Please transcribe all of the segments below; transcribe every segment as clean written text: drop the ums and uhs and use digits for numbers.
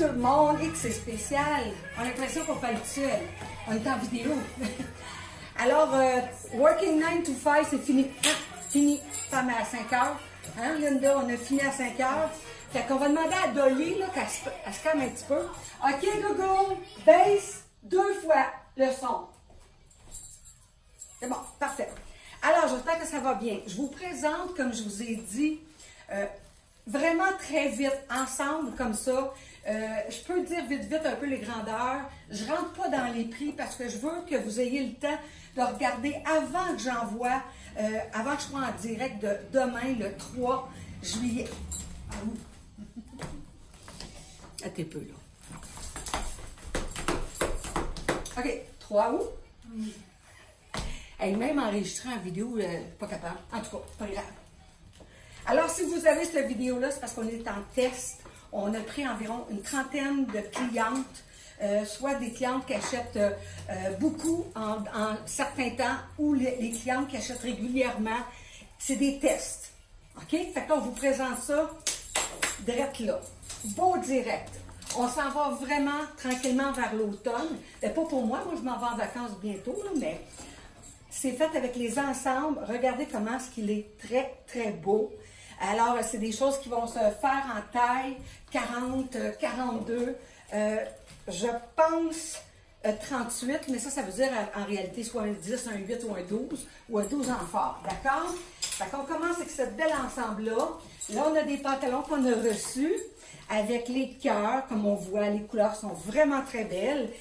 tout le monde et que c'est spécial. On a l'impression qu'on parle tout seul. On est en vidéo. Alors, working 9 to 5, c'est fini. Fini. Femme à 5 heures. Hein, Linda, on a fini à 5 heures. Fait qu'on va demander à Dolly qu'elle se calme un petit peu. OK, Google, baisse 2 fois le son. C'est bon, parfait. Alors, j'espère que ça va bien. Je vous présente, comme je vous ai dit, vraiment très vite, ensemble, comme ça. Je peux dire vite un peu les grandeurs. Je ne rentre pas dans les prix parce que je veux que vous ayez le temps de regarder avant que j'envoie, avant que je sois en direct de demain, le 3 juillet. Ah oui. Attends un peu, là. OK, 3 août. Elle-même enregistrée en vidéo, pas capable. En tout cas, pas grave. Alors, si vous avez cette vidéo-là, c'est parce qu'on est en test. On a pris environ une trentaine de clientes, soit des clientes qui achètent beaucoup en certains temps ou les clientes qui achètent régulièrement. C'est des tests. OK? Fait que là, on vous présente ça direct là. Beau direct. On s'en va vraiment tranquillement vers l'automne. Pas pour moi, moi je m'en vais en vacances bientôt, là, mais c'est fait avec les ensembles. Regardez comment est-ce qu'il est très, très beau. Alors, c'est des choses qui vont se faire en taille 40, 42, je pense 38, mais ça veut dire en réalité soit un 10, un 8 ou un 12, ou un 12 en fort, d'accord? Fait qu'on commence avec ce bel ensemble-là. Là, on a des pantalons qu'on a reçus avec les cœurs, comme on voit, les couleurs sont vraiment très belles,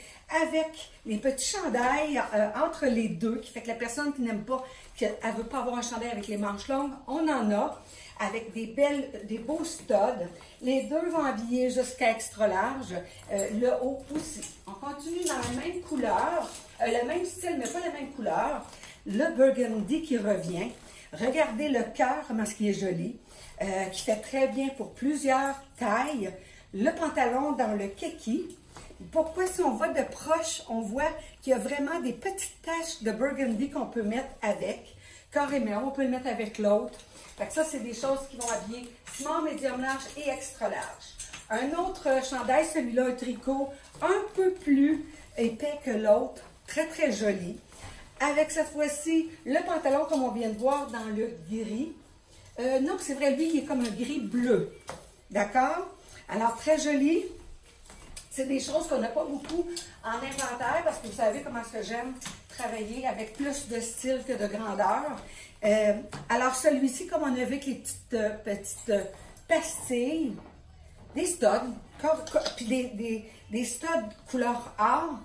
avec les petits chandails entre les deux, qui fait que la personne qui n'aime pas, qu'elle ne veut pas avoir un chandail avec les manches longues, on en a, avec des beaux studs. Les deux vont habiller jusqu'à extra large, le haut aussi. On continue dans la même couleur, le même style, mais pas la même couleur. Le burgundy qui revient. Regardez le cœur, comment est-ce qu'il est joli, qui fait très bien pour plusieurs tailles. Le pantalon dans le kaki. Pourquoi, si on va de proche, on voit qu'il y a vraiment des petites taches de burgundy qu'on peut mettre avec. Carrément, on peut le mettre avec l'autre. Fait que ça, c'est des choses qui vont habiller small, médium large et extra large. Un autre chandail, celui-là, un tricot un peu plus épais que l'autre. Très, très joli. Avec cette fois-ci, le pantalon, comme on vient de voir, dans le gris. Non, c'est vrai, lui, il est comme un gris bleu. D'accord? Alors, très joli. C'est des choses qu'on n'a pas beaucoup en inventaire parce que vous savez comment est-ce que j'aime travailler avec plus de style que de grandeur. Alors celui-ci, comme on a vu avec les petites pastilles, des studs, puis des studs couleur or,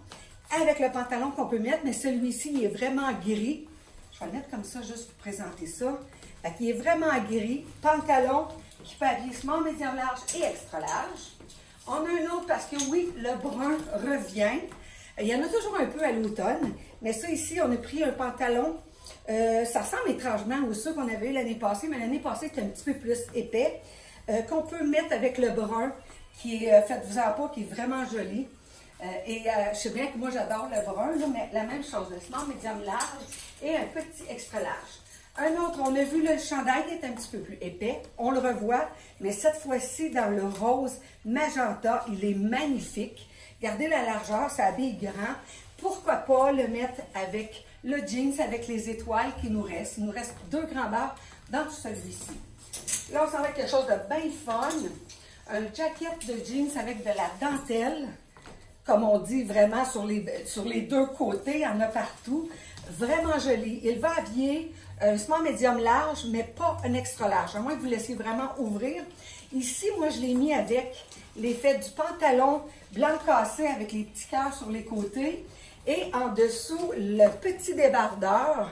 avec le pantalon qu'on peut mettre, mais celui-ci, il est vraiment gris. Je vais le mettre comme ça, juste pour présenter ça. Fait qu'il est vraiment gris, pantalon qui peut habiller small, médium large et extra large. On a un autre parce que oui, le brun revient. Il y en a toujours un peu à l'automne, mais ça ici, on a pris un pantalon. Ça ressemble étrangement aux ceux qu'on avait eu l'année passée, mais l'année passée, c'était un petit peu plus épais, qu'on peut mettre avec le brun, qui est, faites-vous-en pas, qui est vraiment joli. Je sais bien que moi, j'adore le brun, là, mais la même chose, le small, médium, large et un petit extra large. Un autre, on a vu le chandail qui est un petit peu plus épais. On le revoit, mais cette fois-ci, dans le rose magenta, il est magnifique. Regardez la largeur, ça habille grand. Pourquoi pas le mettre avec le jeans, avec les étoiles qui nous restent. Il nous reste 2 grandeurs dans celui-ci. Là, on s'en va avec quelque chose de bien fun. Un jacket de jeans avec de la dentelle. Comme on dit vraiment sur les 2 côtés, il y en a partout. Vraiment joli. Il va habiller un small médium large, mais pas un extra large, à moins que vous laissiez vraiment ouvrir. Ici, moi, je l'ai mis avec l'effet du pantalon blanc cassé avec les petits cœurs sur les côtés. Et en dessous, le petit débardeur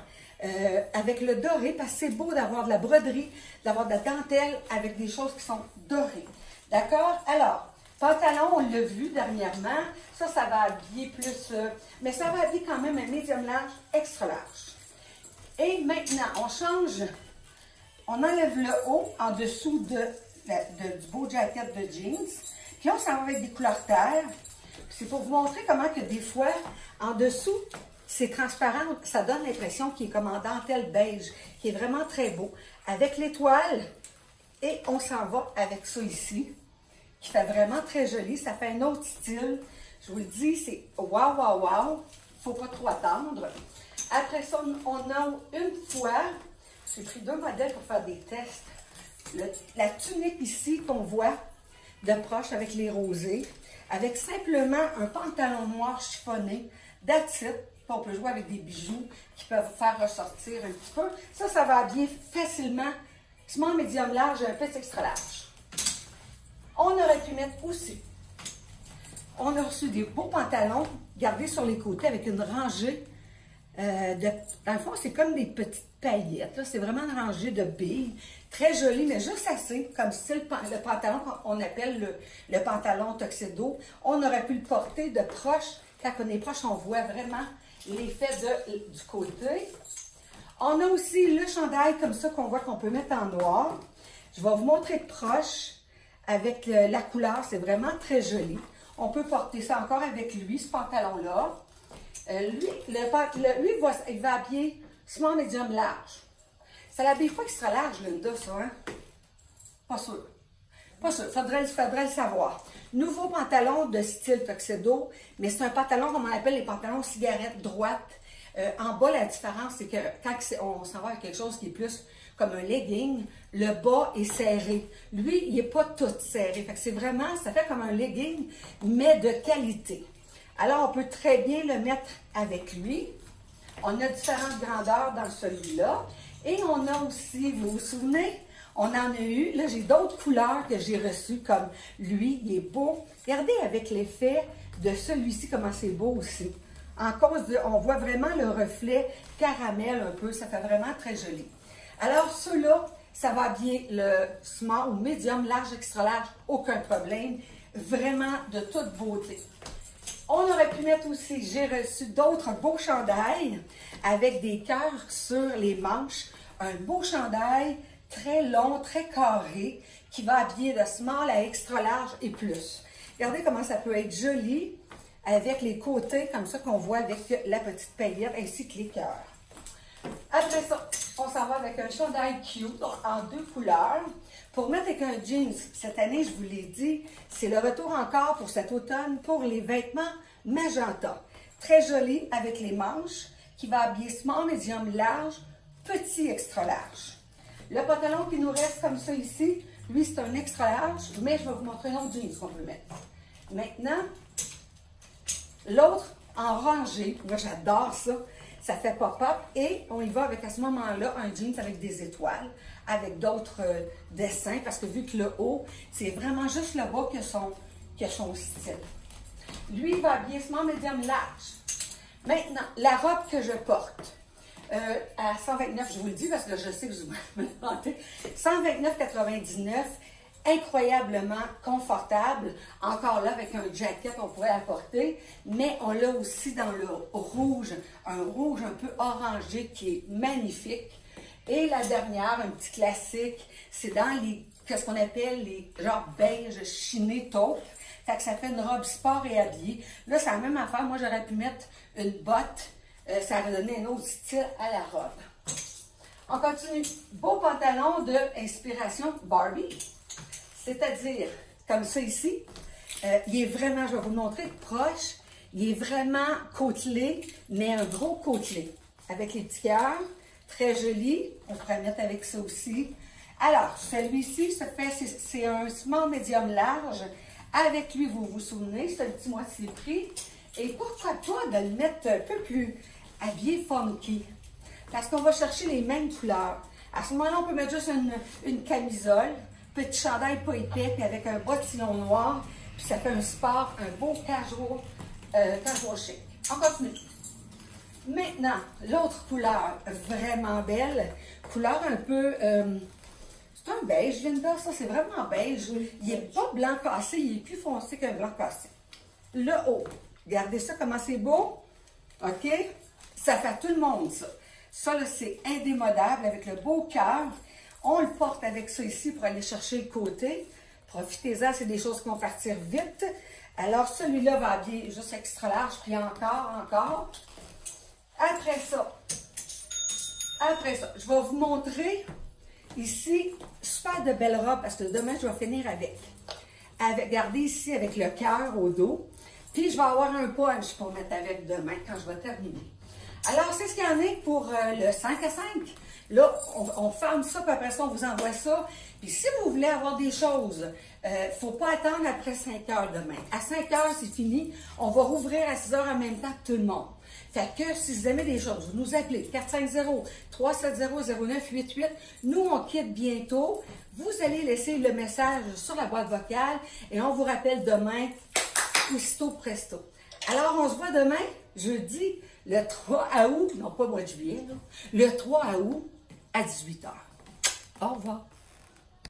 avec le doré, parce que c'est beau d'avoir de la broderie, d'avoir de la dentelle avec des choses qui sont dorées. D'accord? Alors, pantalon, on l'a vu dernièrement. Ça va habiller plus... mais ça va habiller quand même un médium large, extra large. Et maintenant, on change. On enlève le haut en dessous du beau jacket de jeans. Puis là, on s'en va avec des couleurs terre. C'est pour vous montrer comment que des fois, en dessous, c'est transparent. Ça donne l'impression qu'il est comme en dentelle beige, qui est vraiment très beau. Avec l'étoile. Et on s'en va avec ça ici, qui fait vraiment très joli. Ça fait un autre style. Je vous le dis, c'est wow, wow, wow. Il ne faut pas trop attendre. Après ça, on a une fois, j'ai pris 2 modèles pour faire des tests. La tunique ici qu'on voit de proche avec les rosés, avec simplement un pantalon noir chiffonné, that's it. On peut jouer avec des bijoux qui peuvent faire ressortir un petit peu. Ça va habiller facilement small, médium, large et un petit extra large. On aurait pu mettre aussi, on a reçu des beaux pantalons gardés sur les côtés avec une rangée dans le fond, c'est comme des petites paillettes. C'est vraiment une rangée de billes. Très joli, mais juste assez, comme style le pantalon qu'on appelle le pantalon tuxedo. On aurait pu le porter de proche. Quand on est proche, on voit vraiment l'effet du côté. On a aussi le chandail comme ça qu'on voit qu'on peut mettre en noir. Je vais vous montrer de proche avec la couleur. C'est vraiment très joli. On peut porter ça encore avec lui, ce pantalon-là. Lui, il va habiller small, medium, large. Ça l'habille pas extra large, Linda, ça, hein? Pas sûr. Pas sûr. Faudrait le savoir. Nouveau pantalon de style tuxedo, mais c'est un pantalon comme on appelle les pantalons cigarette droite. En bas, la différence, c'est que quand on s'en va avec quelque chose qui est plus comme un legging, le bas est serré. Lui, il n'est pas tout serré. Fait que c'est vraiment, ça fait comme un legging, mais de qualité. Alors, on peut très bien le mettre avec lui. On a différentes grandeurs dans celui-là. Et on a aussi, vous vous souvenez, on en a eu, là j'ai d'autres couleurs que j'ai reçues comme lui, il est beau. Regardez avec l'effet de celui-ci, comment c'est beau aussi. En cause de, on voit vraiment le reflet caramel un peu, ça fait vraiment très joli. Alors ceux-là, ça va habiller le small ou medium, large, extra large, aucun problème. Vraiment de toute beauté. On aurait pu mettre aussi, j'ai reçu d'autres beaux chandails avec des cœurs sur les manches. Un beau chandail très long, très carré, qui va habiller de small à extra large et plus. Regardez comment ça peut être joli avec les côtés comme ça qu'on voit avec la petite paillette ainsi que les cœurs. Après ça, on s'en va avec un chandail cute en 2 couleurs. Pour mettre avec un jeans, cette année, je vous l'ai dit, c'est le retour encore pour cet automne pour les vêtements magenta. Très joli avec les manches qui va habiller small, medium, large, petit extra large. Le pantalon qui nous reste comme ça ici, lui c'est un extra large, mais je vais vous montrer un autre jeans qu'on peut mettre. Maintenant, l'autre en rangée, moi j'adore ça. Ça fait pop-up et on y va avec à ce moment-là un jeans avec des étoiles, avec d'autres dessins, parce que vu que le haut, c'est vraiment juste le bas qui a son style. Lui, il va habiller small, medium, large. Maintenant, la robe que je porte, à 129, je vous le dis parce que je sais que vous me demandez, 129,99 $, incroyablement confortable. Encore là, avec un jacket, on pourrait la porter, mais on l'a aussi dans le rouge, un rouge un peu orangé qui est magnifique. Et la dernière, un petit classique, c'est dans ce qu'on appelle les genre beige chiné taupe. Fait que ça fait une robe sport et habillée. Là, c'est la même affaire. Moi, j'aurais pu mettre une botte. Ça aurait donné un autre style à la robe. On continue. Beau pantalon de inspiration Barbie. C'est-à-dire, comme ça ici, il est vraiment, je vais vous le montrer de proche, il est vraiment côtelé, mais un gros côtelé. Avec les petits cœurs, très joli. On pourrait mettre avec ça aussi. Alors, celui-ci, c'est un small medium large. Avec lui, vous vous souvenez, c'est un petit moitié prix. Et pourquoi pas de le mettre un peu plus habillé funky? Parce qu'on va chercher les mêmes couleurs. À ce moment-là, on peut mettre juste une camisole, petit chandail pas épais, puis avec un bottillon noir, puis ça fait un sport, un beau casual chic. On continue. Maintenant, l'autre couleur, vraiment belle, couleur un peu, c'est un beige, Linda, ça c'est vraiment beige. Il n'est pas blanc cassé, il est plus foncé qu'un blanc cassé. Le haut, regardez ça, comment c'est beau, ok? Ça fait à tout le monde, ça. Ça, là, c'est indémodable avec le beau cœur. On le porte avec ça ici pour aller chercher le côté. Profitez-en, c'est des choses qui vont partir vite. Alors, celui-là va habiller juste extra large, puis encore. Après ça, je vais vous montrer ici, super de belles robes, parce que demain, je vais finir avec. garder ici avec le cœur au dos. Puis, je vais avoir un punch pour mettre avec demain quand je vais terminer. Alors, c'est ce qu'il y en a pour le 5 à 5. Là, on ferme ça, puis après ça, on vous envoie ça. Puis si vous voulez avoir des choses, il ne faut pas attendre après 5 heures demain. À 5 heures, c'est fini. On va rouvrir à 6 heures en même temps que tout le monde. Fait que si vous aimez des choses, vous nous appelez 450-370-0988. Nous, on quitte bientôt. Vous allez laisser le message sur la boîte vocale et on vous rappelle demain, aussitôt presto. Alors, on se voit demain, jeudi, le 3 août, non pas le mois de juillet, là, le 3 août à 18 h. Au revoir.